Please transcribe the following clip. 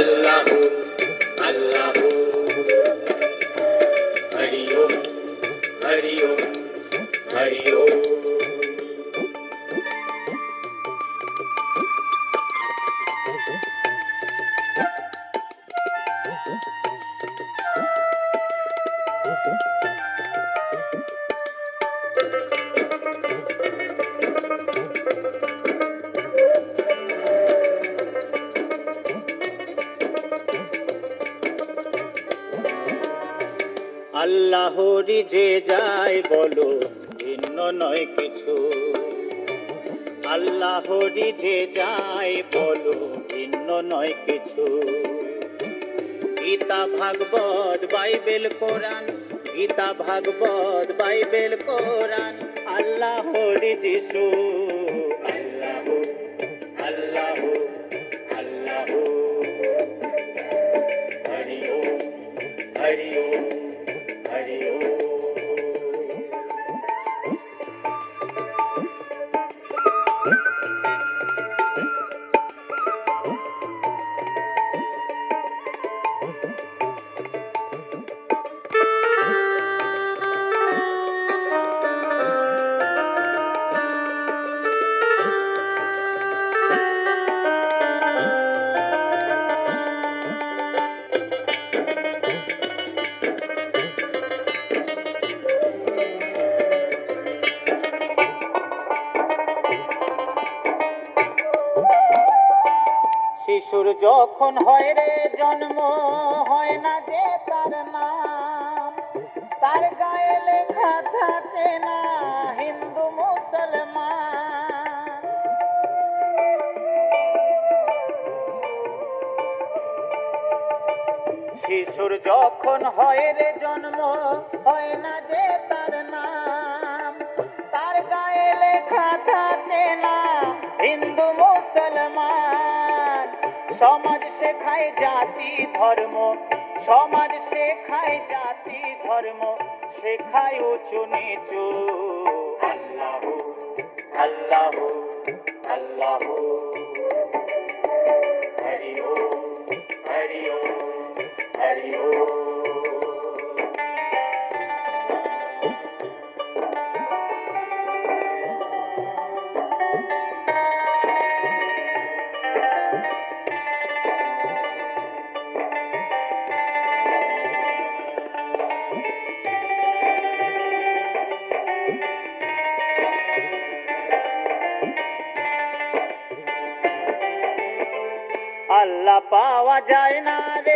আল্লাহু আল্লাহু হরি ওম হরি ওম হরি ওম। আল্লাহরি যে যায় বলো ভিন্ন নয় কিছু, আল্লাহরি যে যায় বলো ভিন্ন নয় কিছু। গীতা ভাগবত বাইবেল কোরআন, গীতা ভাগবত বাইবেল কোরআন আল্লাহরি যিশু। আল্লাহু আল্লাহু আল্লাহু হরি ওম হরি ওম হরি ওম। শিশুর যখন হয় রে জন্ম, হয় না যে তার নাম, তার গায়ে লেখা থাকে না হিন্দু মুসলমান। শিশুর যখন হয় রে জন্ম, হয় না যে তার নাম, তার গায়ে লেখা থাকে না হিন্দু মুসলমান। সমাজ শেখায় জাতি ধর্ম, সমাজ শেখায় জাতি ধর্ম, শেখায় উঁচু নিচু। আল্লাহু আল্লাহু আল্লাহু হরি ওম হরি ওম হরি ওম। আল্লাহ পাওয়া যায় না রে।